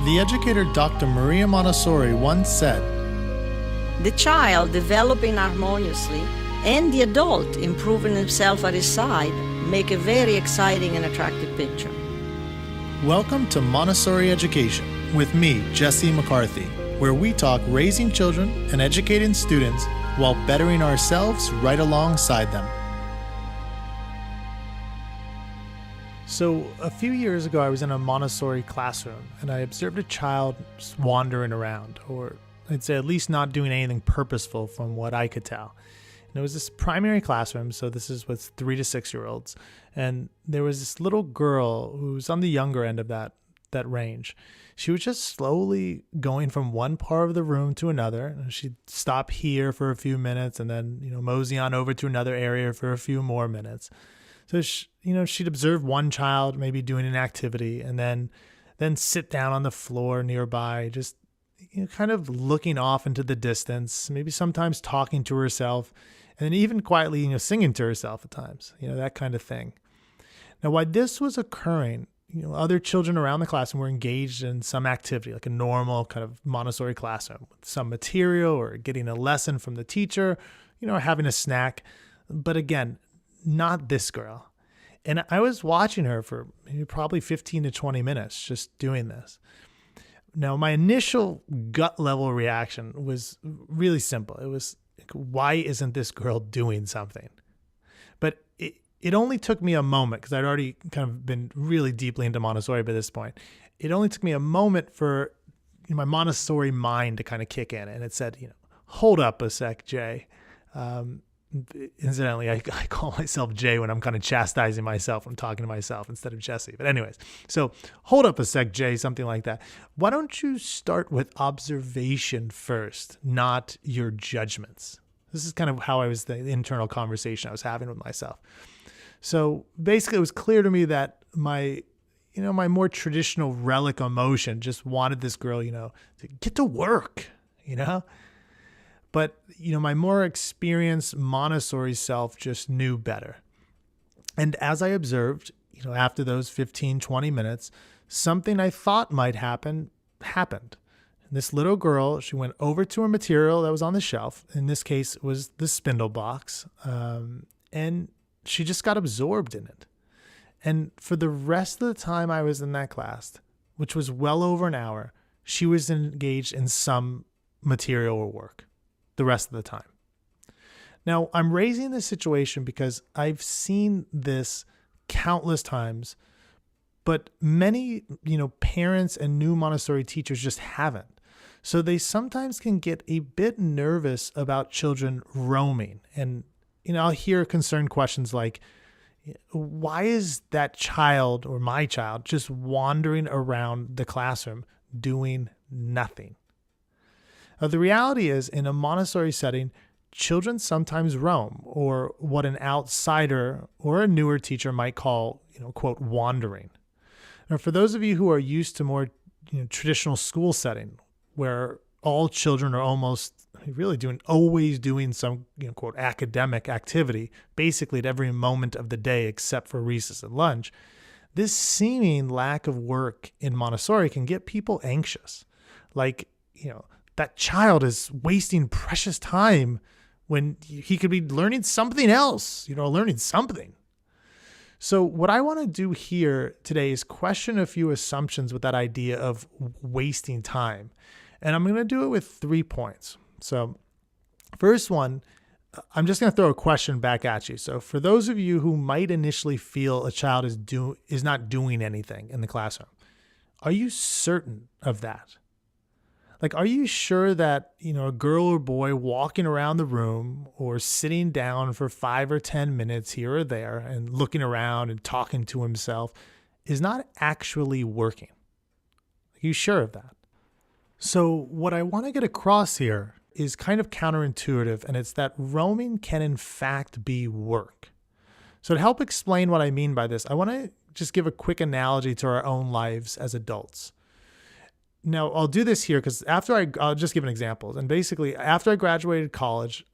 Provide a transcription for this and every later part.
The educator Dr. Maria Montessori once said, "The child developing harmoniously and the adult improving himself at his side make a very exciting and attractive picture." Welcome to Montessori Education with me, Jesse McCarthy, where we talk raising children and educating students while bettering ourselves right alongside them. So a few years ago, I was in a Montessori classroom and I observed a child just wandering around, or I'd say at least not doing anything purposeful from what I could tell. And it was this primary classroom, so this is with 3 to 6 year olds. And there was this little girl who was on the younger end of that range. She was just slowly going from one part of the room to another. And she'd stop here for a few minutes and then, mosey on over to another area for a few more minutes. So, she'd observe one child maybe doing an activity and then sit down on the floor nearby, just kind of looking off into the distance, maybe sometimes talking to herself, and then even quietly, singing to herself at times, that kind of thing. Now, while this was occurring, other children around the classroom were engaged in some activity, like a normal kind of Montessori classroom, with some material or getting a lesson from the teacher, or having a snack. But again, not this girl. And I was watching her for maybe probably 15 to 20 minutes just doing this. Now, my initial gut level reaction was really simple. It was, why isn't this girl doing something? But it only took me a moment, because I'd already kind of been really deeply into Montessori by this point. It only took me a moment for my Montessori mind to kind of kick in. And it said, hold up a sec, Jay. Incidentally, I call myself Jay when I'm kind of chastising myself. I'm talking to myself instead of Jesse. But anyways, so hold up a sec, Jay, something like that. Why don't you start with observation first, not your judgments? This is kind of how the internal conversation I was having with myself. So basically, it was clear to me that my more traditional relic emotion just wanted this girl, to get to work, But, my more experienced Montessori self just knew better. And as I observed, after those 15, 20 minutes, something I thought might happen happened. And this little girl, she went over to her material that was on the shelf. In this case, it was the spindle box. And she just got absorbed in it. And for the rest of the time I was in that class, which was well over an hour, she was engaged in some material or work the rest of the time. Now, I'm raising this situation because I've seen this countless times, but many, parents and new Montessori teachers just haven't. So they sometimes can get a bit nervous about children roaming. And, I'll hear concerned questions like, why is that child or my child just wandering around the classroom doing nothing? The reality is, in a Montessori setting, children sometimes roam, or what an outsider or a newer teacher might call, quote, wandering. Now, for those of you who are used to more traditional school setting, where all children are almost really always doing some, quote, academic activity, basically at every moment of the day except for recess and lunch, this seeming lack of work in Montessori can get people anxious. Like, that child is wasting precious time when he could be learning something else, learning something. So what I want to do here today is question a few assumptions with that idea of wasting time. And I'm going to do it with 3 points. So first one, I'm just going to throw a question back at you. So for those of you who might initially feel a child is not doing anything in the classroom, are you certain of that? Like, are you sure that, a girl or boy walking around the room or sitting down for 5 or 10 minutes here or there and looking around and talking to himself is not actually working? Are you sure of that? So what I want to get across here is kind of counterintuitive, and it's that roaming can in fact be work. So to help explain what I mean by this, I want to just give a quick analogy to our own lives as adults. Now, I'll do this here because I'll just give an example. And basically, after I graduated college,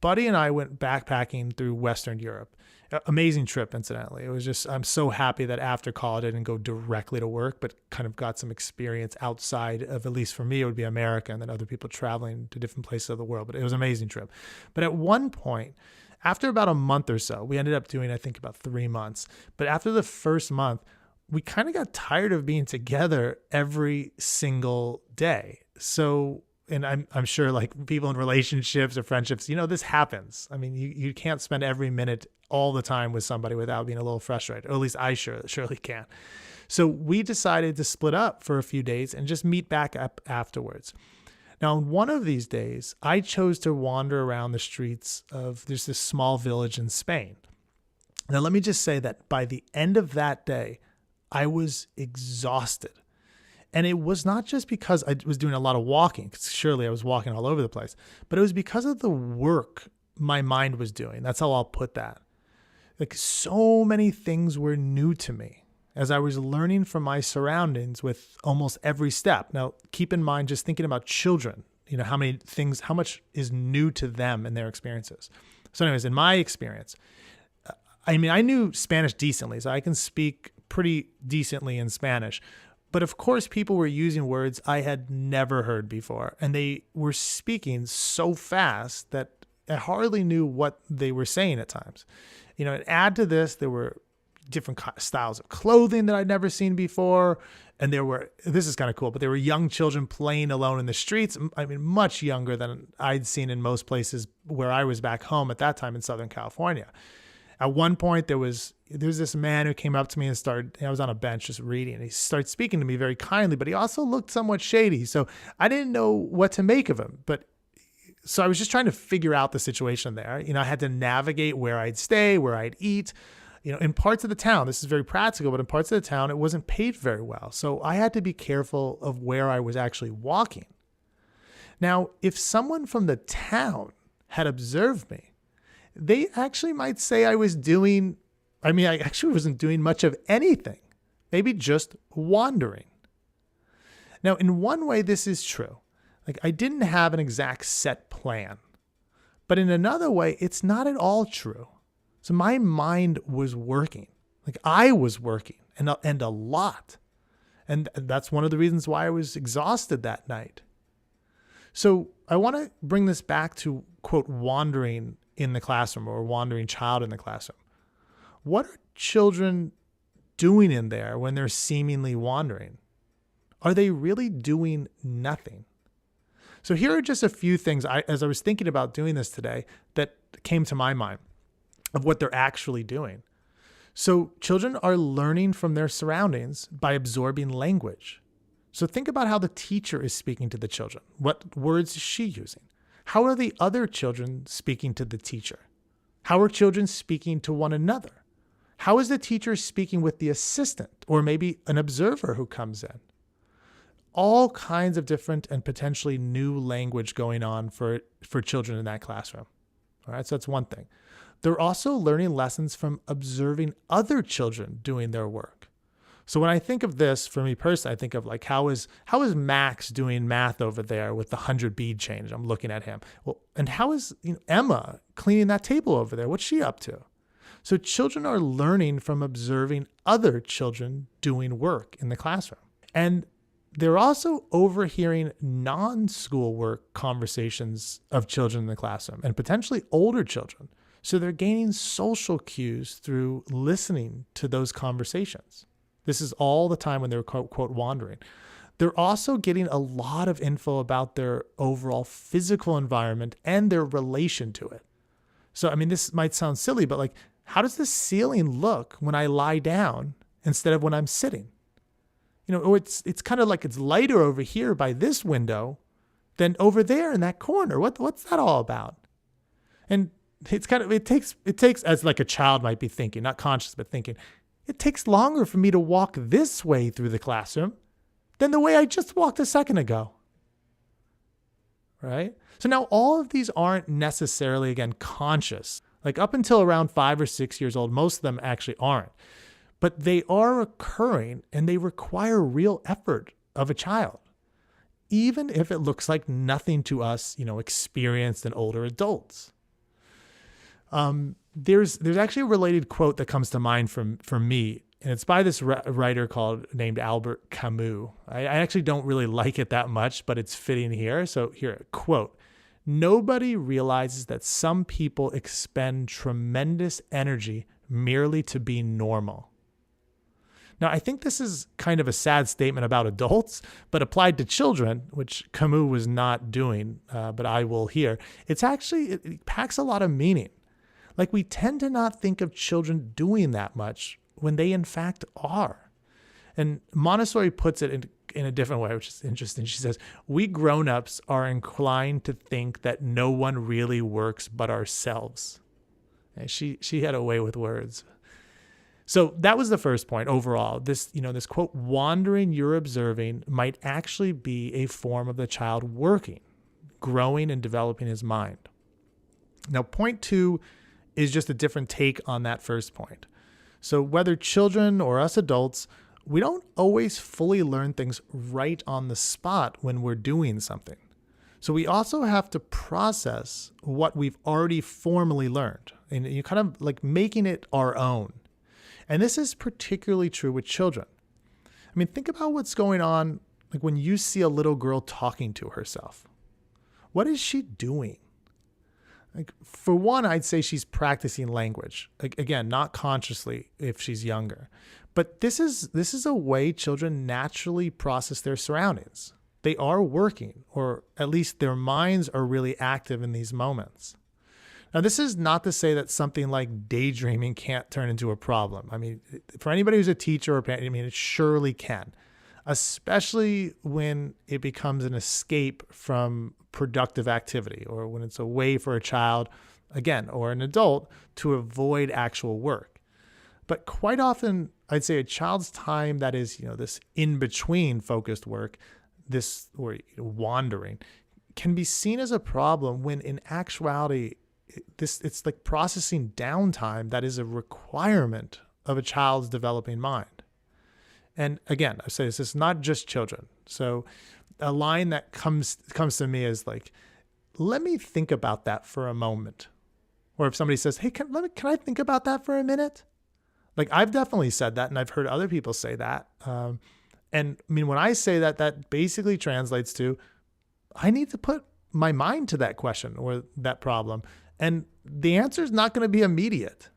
buddy and I went backpacking through Western Europe. Amazing trip, incidentally. It was just, I'm so happy that after college, I didn't go directly to work, but kind of got some experience outside of, at least for me, it would be America, and then other people traveling to different places of the world. But it was an amazing trip. But at one point, after about a month or so, we ended up doing, I think, about 3 months. But after the first month, we kind of got tired of being together every single day. So, and I'm sure like people in relationships or friendships, this happens. I mean, you can't spend every minute all the time with somebody without being a little frustrated, or at least I surely can. So we decided to split up for a few days and just meet back up afterwards. Now, on one of these days, I chose to wander around the streets of, there's this small village in Spain. Now, let me just say that by the end of that day, I was exhausted. And it was not just because I was doing a lot of walking, because surely I was walking all over the place, but it was because of the work my mind was doing. That's how I'll put that. Like, so many things were new to me as I was learning from my surroundings with almost every step. Now, keep in mind, just thinking about children, how much is new to them and their experiences. So anyways, in my experience, I knew Spanish decently, so I can speak pretty decently in Spanish. But of course, people were using words I had never heard before, and they were speaking so fast that I hardly knew what they were saying at times. And add to this, there were different styles of clothing that I'd never seen before. And this is kind of cool, but there were young children playing alone in the streets. I mean, much younger than I'd seen in most places where I was back home at that time in Southern California. At one point, there's this man who came up to me and I was on a bench just reading, and he started speaking to me very kindly, but he also looked somewhat shady. So I didn't know what to make of him. So I was just trying to figure out the situation there. I had to navigate where I'd stay, where I'd eat. In parts of the town, this is very practical, but in parts of the town, it wasn't paved very well. So I had to be careful of where I was actually walking. Now, if someone from the town had observed me, they actually might say I actually wasn't doing much of anything, maybe just wandering. Now, in one way, this is true. Like, I didn't have an exact set plan, but in another way, it's not at all true. So my mind was working, like I was working and a lot. And that's one of the reasons why I was exhausted that night. So I want to bring this back to, quote, wandering in the classroom, or wandering child in the classroom. What are children doing in there when they're seemingly wandering? Are they really doing nothing? So here are just a few things as I was thinking about doing this today that came to my mind of what they're actually doing. So children are learning from their surroundings by absorbing language. So think about how the teacher is speaking to the children. What words is she using? How are the other children speaking to the teacher? How are children speaking to one another? How is the teacher speaking with the assistant, or maybe an observer who comes in? All kinds of different and potentially new language going on for children in that classroom. All right, so that's one thing. They're also learning lessons from observing other children doing their work. So when I think of this, for me personally, I think of like, how is Max doing math over there with the 100 bead change? I'm looking at him. Well, and how is Emma cleaning that table over there? What's she up to? So children are learning from observing other children doing work in the classroom. And they're also overhearing non-school work conversations of children in the classroom, and potentially older children. So they're gaining social cues through listening to those conversations. This is all the time when they're, quote, wandering. They're also getting a lot of info about their overall physical environment and their relation to it. So, this might sound silly, but like, how does the ceiling look when I lie down instead of when I'm sitting? Or it's kind of like it's lighter over here by this window than over there in that corner. What's that all about? And it's it takes, as like a child might be thinking, not conscious, but thinking, it takes longer for me to walk this way through the classroom than the way I just walked a second ago. Right? So now all of these aren't necessarily, again, conscious. Like up until around 5 or 6 years old, most of them actually aren't. But they are occurring, and they require real effort of a child, even if it looks like nothing to us, experienced and older adults. There's actually a related quote that comes to mind from me, and it's by this writer named Albert Camus. I actually don't really like it that much, but it's fitting here. So here, quote, "Nobody realizes that some people expend tremendous energy merely to be normal." Now, I think this is kind of a sad statement about adults, but applied to children, which Camus was not doing, but I will here, it packs a lot of meaning. Like, we tend to not think of children doing that much when they in fact are. And Montessori puts it in a different way, which is interesting. She says, "We grown-ups are inclined to think that no one really works but ourselves." And she had a way with words. So that was the first point overall. This quote, "wandering you're observing," might actually be a form of the child working, growing and developing his mind. Now, point 2 is just a different take on that first point. So whether children or us adults, we don't always fully learn things right on the spot when we're doing something. So we also have to process what we've already formally learned, and you kind of like making it our own. And this is particularly true with children. I mean, think about what's going on, like when you see a little girl talking to herself. What is she doing? Like, for one, I'd say she's practicing language. Like, again, not consciously if she's younger. But this is a way children naturally process their surroundings. They are working, or at least their minds are really active in these moments. Now, this is not to say that something like daydreaming can't turn into a problem. I mean, for anybody who's a teacher or parent, I mean, it surely can, especially when it becomes an escape from productive activity, or when it's a way for a child, again, or an adult to avoid actual work. But quite often, I'd say a child's time that is, this in-between focused work, or wandering, can be seen as a problem when in actuality, it's like processing downtime that is a requirement of a child's developing mind. And again, I say this is not just children. So a line that comes to me is like, "Let me think about that for a moment." Or if somebody says, "Hey, can I think about that for a minute?" Like, I've definitely said that, and I've heard other people say that. And I mean, when I say that, that basically translates to, I need to put my mind to that question or that problem. And the answer is not going to be immediate.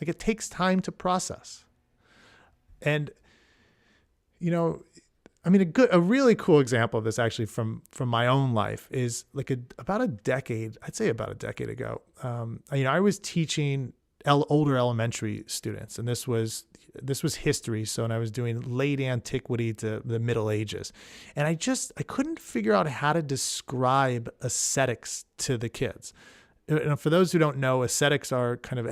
Like, it takes time to process. And, I mean, a really cool example of this actually from my own life is like about a decade ago. I was teaching older elementary students, and this was history. So, and I was doing late antiquity to the Middle Ages, and I couldn't figure out how to describe ascetics to the kids. And for those who don't know, ascetics are kind of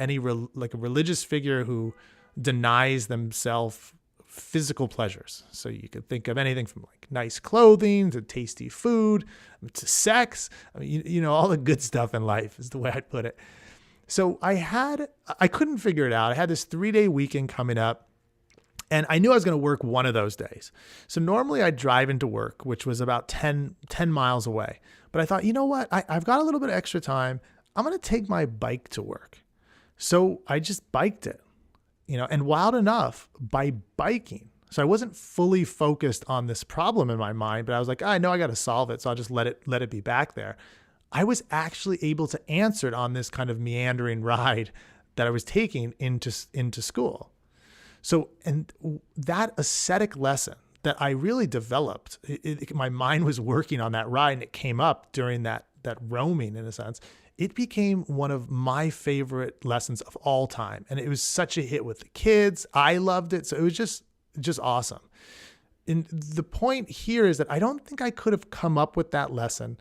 like a religious figure who denies themselves physical pleasures. So you could think of anything from like nice clothing to tasty food to sex. I mean, all the good stuff in life is the way I'd put it. So I couldn't figure it out. I had this 3-day weekend coming up, and I knew I was going to work one of those days. So normally I'd drive into work, which was about 10 miles away. But I thought, you know what? I've got a little bit of extra time. I'm going to take my bike to work. So I just biked it, and wild enough, by biking. So I wasn't fully focused on this problem in my mind, but I was like, I know I got to solve it. So I'll just let it be back there. I was actually able to answer it on this kind of meandering ride that I was taking into school. So, and that ascetic lesson that I really developed, my mind was working on that ride, and it came up during that roaming, in a sense. It became one of my favorite lessons of all time. And it was such a hit with the kids. I loved it. So it was just awesome. And the point here is that I don't think I could have come up with that lesson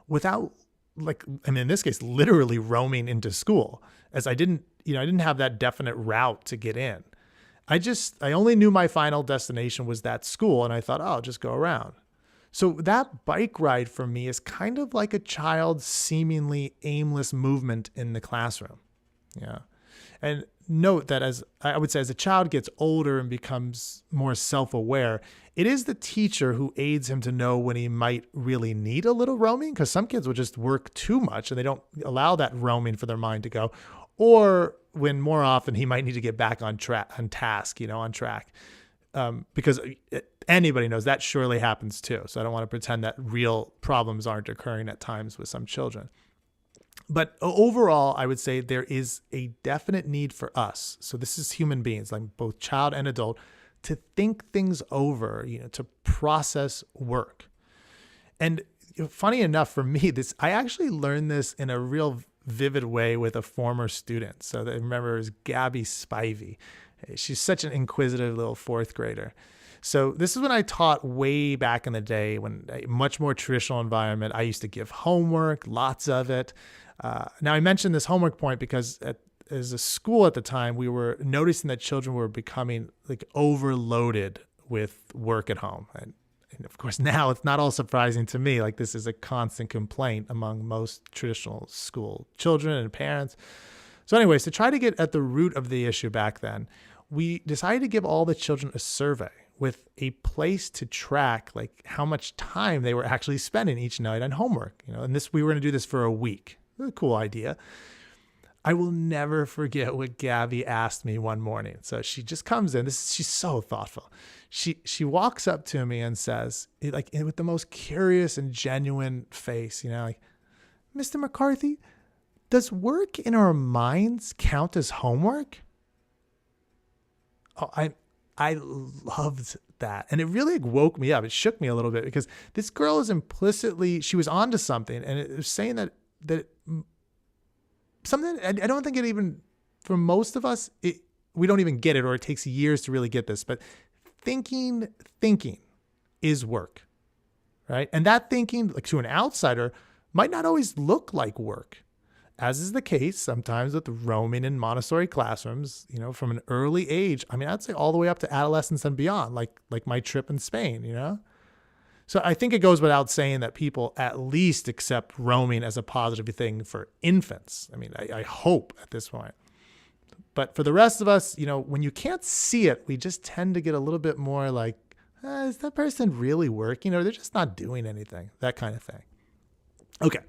without, in this case, literally roaming into school, as I didn't have that definite route to get in. I only knew my final destination was that school, and I thought, I'll just go around. So that bike ride for me is kind of like a child's seemingly aimless movement in the classroom. Yeah. And note that as a child gets older and becomes more self-aware, it is the teacher who aids him to know when he might really need a little roaming, because some kids will just work too much and they don't allow that roaming for their mind to go. or when more often he might need to get back on track, on track. Because anybody knows that surely happens too. So I don't want to pretend that real problems aren't occurring at times with some children. But overall, I would say there is a definite need for us. So this is human beings, like both child and adult, to think things over, to process work. And funny enough for me, I actually learned this in a real vivid way with a former student. So I remember it was Gabby Spivey. She's such an inquisitive little fourth grader. So this is when I taught way back in the day, when a much more traditional environment. I used to give homework, lots of it. Now I mentioned this homework point because as a school at the time, we were noticing that children were becoming like overloaded with work at home. And of course, now it's not all surprising to me. Like, this is a constant complaint among most traditional school children and parents. So anyways, to try to get at the root of the issue back then, we decided to give all the children a survey with a place to track like how much time they were actually spending each night on homework. And we were going to do this for a week. A cool idea. I will never forget what Gabby asked me one morning. So she just comes in. She's so thoughtful. She walks up to me and says, like, with the most curious and genuine face, like, Mr. McCarthy, does work in our minds count as homework? Oh, I loved that. And it really woke me up. It shook me a little bit because this girl is she was onto something. And it was saying that something, I don't think it even, for most of us, we don't even get it, or it takes years to really get this, but thinking is work, right? And that thinking, like, to an outsider, might not always look like work, as is the case sometimes with roaming in Montessori classrooms, from an early age. I mean, I'd say all the way up to adolescence and beyond, like my trip in Spain, So I think it goes without saying that people at least accept roaming as a positive thing for infants. I mean, I hope at this point. But for the rest of us, when you can't see it, we just tend to get a little bit more like, is that person really working, or they're just not doing anything? That kind of thing. Okay.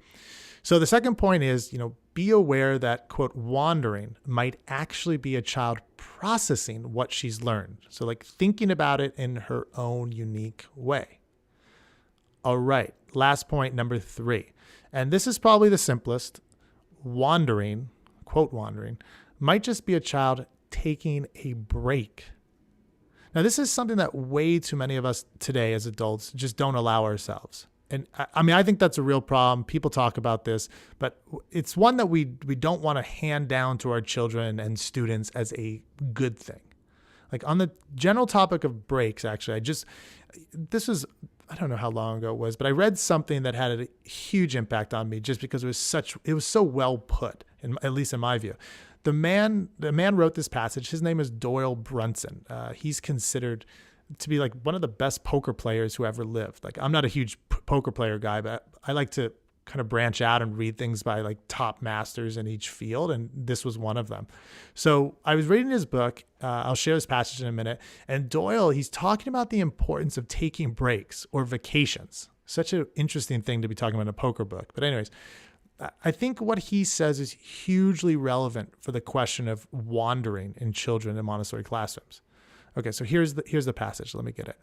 So the second point is, be aware that, quote, wandering might actually be a child processing what she's learned. So like thinking about it in her own unique way. All right. Last point, number 3. And this is probably the simplest. Wandering, quote, wandering, might just be a child taking a break. Now, this is something that way too many of us today as adults just don't allow ourselves. And I think that's a real problem. People talk about this, but it's one that we don't want to hand down to our children and students as a good thing. Like, on the general topic of breaks, actually, I don't know how long ago it was, but I read something that had a huge impact on me just because it was so well put, at least in my view. The man wrote this passage. His name is Doyle Brunson. He's considered to be like one of the best poker players who ever lived. Like, I'm not a huge poker player guy, but I like to kind of branch out and read things by like top masters in each field. And this was one of them. So I was reading his book. I'll share this passage in a minute. And Doyle, he's talking about the importance of taking breaks or vacations. Such an interesting thing to be talking about in a poker book. But anyways, I think what he says is hugely relevant for the question of wandering in children in Montessori classrooms. Okay, so here's the passage. Let me get it.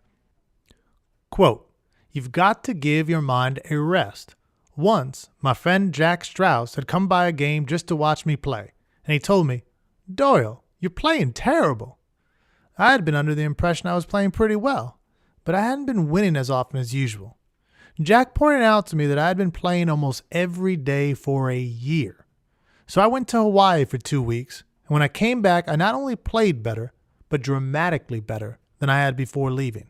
Quote, "You've got to give your mind a rest. Once, my friend Jack Strauss had come by a game just to watch me play, and he told me, 'Doyle, you're playing terrible.' I had been under the impression I was playing pretty well, but I hadn't been winning as often as usual. Jack pointed out to me that I had been playing almost every day for a year. So I went to Hawaii for 2 weeks, and when I came back, I not only played better, but dramatically better than I had before leaving.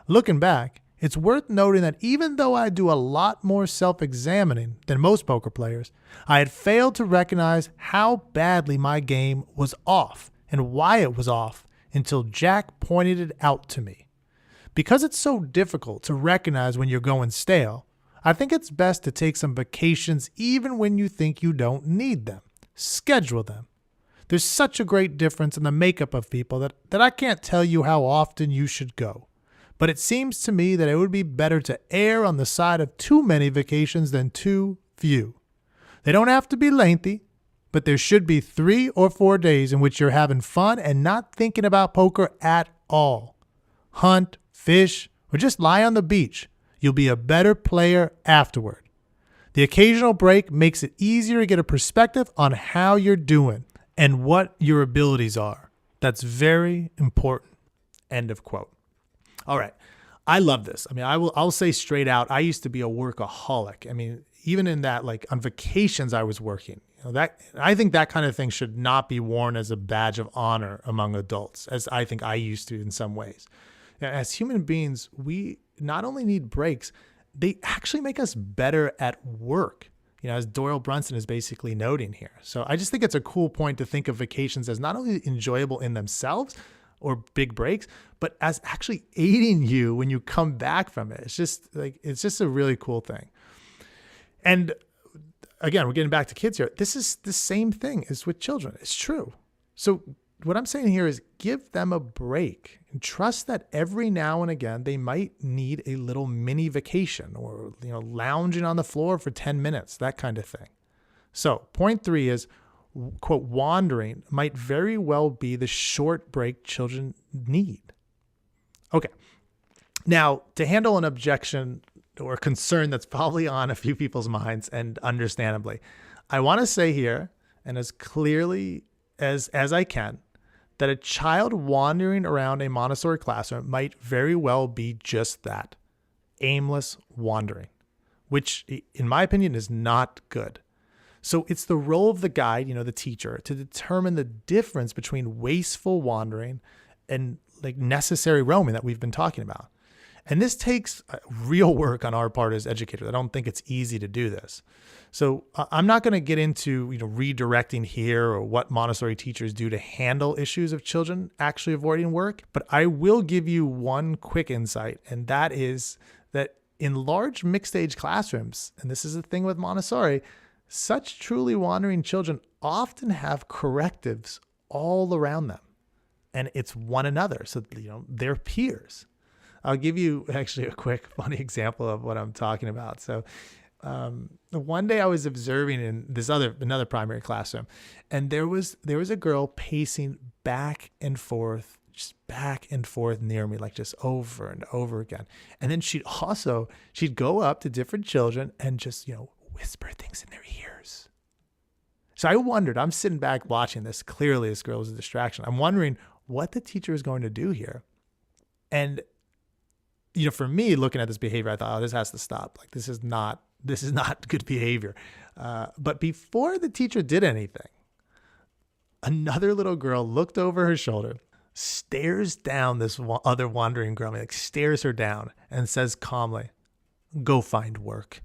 Looking back, it's worth noting that even though I do a lot more self-examining than most poker players, I had failed to recognize how badly my game was off and why it was off until Jack pointed it out to me. Because it's so difficult to recognize when you're going stale, I think it's best to take some vacations even when you think you don't need them. Schedule them. There's such a great difference in the makeup of people that I can't tell you how often you should go. But it seems to me that it would be better to err on the side of too many vacations than too few. They don't have to be lengthy, but there should be 3 or 4 days in which you're having fun and not thinking about poker at all. Hunt, fish, or just lie on the beach. You'll be a better player afterward. The occasional break makes it easier to get a perspective on how you're doing and what your abilities are. That's very important. End of quote. All right. I love this. I mean, I'll say straight out, I used to be a workaholic. I mean, even in that, like on vacations, I was working. That I think that kind of thing should not be worn as a badge of honor among adults, as I think I used to in some ways. As human beings, we not only need breaks, they actually make us better at work, as Doyle Brunson is basically noting here. So I just think it's a cool point to think of vacations as not only enjoyable in themselves or big breaks, but as actually aiding you when you come back from it. It's just a really cool thing. And again, we're getting back to kids here. This is the same thing as with children. It's true. So what I'm saying here is give them a break and trust that every now and again they might need a little mini vacation or lounging on the floor for 10 minutes, that kind of thing. So point 3 is, quote, wandering might very well be the short break children need. Okay. Now, to handle an objection or concern that's probably on a few people's minds, and understandably, I want to say here, and as clearly as I can, that a child wandering around a Montessori classroom might very well be just that, aimless wandering, which in my opinion is not good. So it's the role of the guide, the teacher, to determine the difference between wasteful wandering and like necessary roaming that we've been talking about. And this takes real work on our part as educators. I don't think it's easy to do this. So I'm not going to get into redirecting here or what Montessori teachers do to handle issues of children actually avoiding work, but I will give you one quick insight, and that is that in large mixed age classrooms, and this is the thing with Montessori, such truly wandering children often have correctives all around them, and it's one another. So, their peers. I'll give you actually a quick funny example of what I'm talking about. So one day I was observing in another primary classroom, and there was a girl pacing back and forth near me, like just over and over again. And then she'd go up to different children and just, whisper things in their ears. So I wondered, I'm sitting back watching this. Clearly this girl was a distraction. I'm wondering what the teacher is going to do here. And for me, looking at this behavior, I thought, this has to stop. Like, this is not good behavior. But before the teacher did anything, another little girl looked over her shoulder, stares down this other wandering girl, stares her down and says calmly, "Go find work."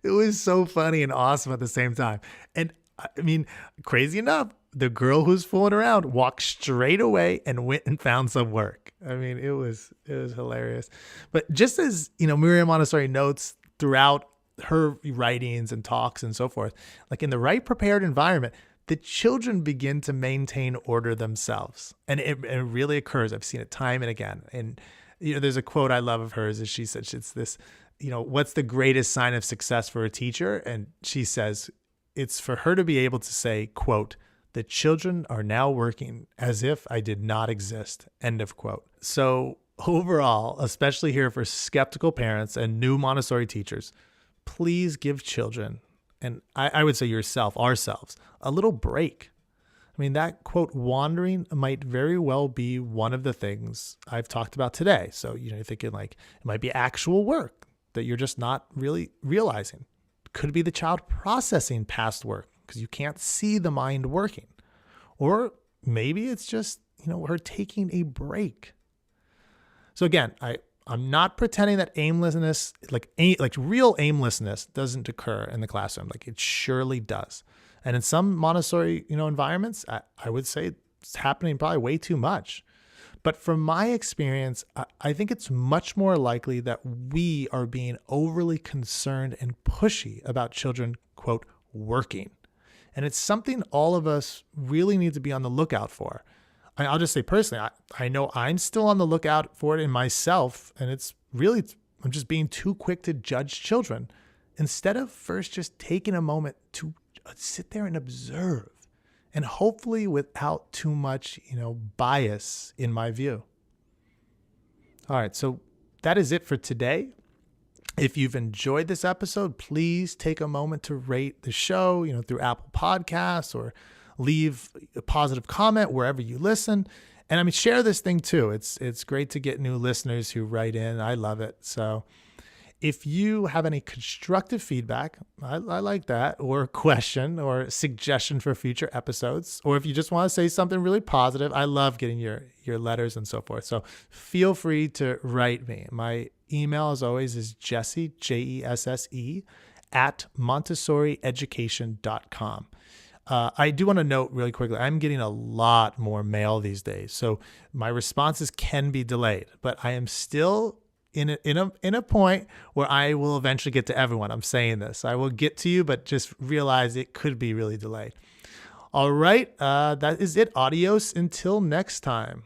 It was so funny and awesome at the same time. And I mean, crazy enough, the girl who's fooling around walked straight away and went and found some work. I mean, it was hilarious. But just as, Miriam Montessori notes throughout her writings and talks and so forth, like in the right prepared environment, the children begin to maintain order themselves. And it really occurs. I've seen it time and again. And, there's a quote I love of hers, as she said, it's this, what's the greatest sign of success for a teacher? And she says, it's for her to be able to say, quote, "The children are now working as if I did not exist," end of quote. So overall, especially here for skeptical parents and new Montessori teachers, please give children, and I would say ourselves, a little break. I mean, that quote, wandering might very well be one of the things I've talked about today. So, you're thinking like it might be actual work that you're just not really realizing. Could be the child processing past work because you can't see the mind working. Or maybe it's just, her taking a break. So again, I'm not pretending that aimlessness, like real aimlessness doesn't occur in the classroom. Like it surely does. And in some Montessori, environments, I would say it's happening probably way too much. But from my experience, I think it's much more likely that we are being overly concerned and pushy about children, quote, working. And it's something all of us really need to be on the lookout for. I'll just say personally, I know I'm still on the lookout for it in myself. And I'm just being too quick to judge children instead of first just taking a moment to sit there and observe, and hopefully without too much, bias in my view. All right, so that is it for today. If you've enjoyed this episode, please take a moment to rate the show, through Apple Podcasts, or leave a positive comment wherever you listen. And share this thing too. It's great to get new listeners who write in. I love it. So if you have any constructive feedback, I like that, or question or suggestion for future episodes, or if you just want to say something really positive, I love getting your letters and so forth. So feel free to write me. My email, as always, is Jesse, Jesse, at montessorieducation.com. I do want to note really quickly, I'm getting a lot more mail these days, so my responses can be delayed, but I am still in a point where I will eventually get to everyone. I'm saying this. I will get to you, but just realize it could be really delayed. All right. That is it. Adios until next time.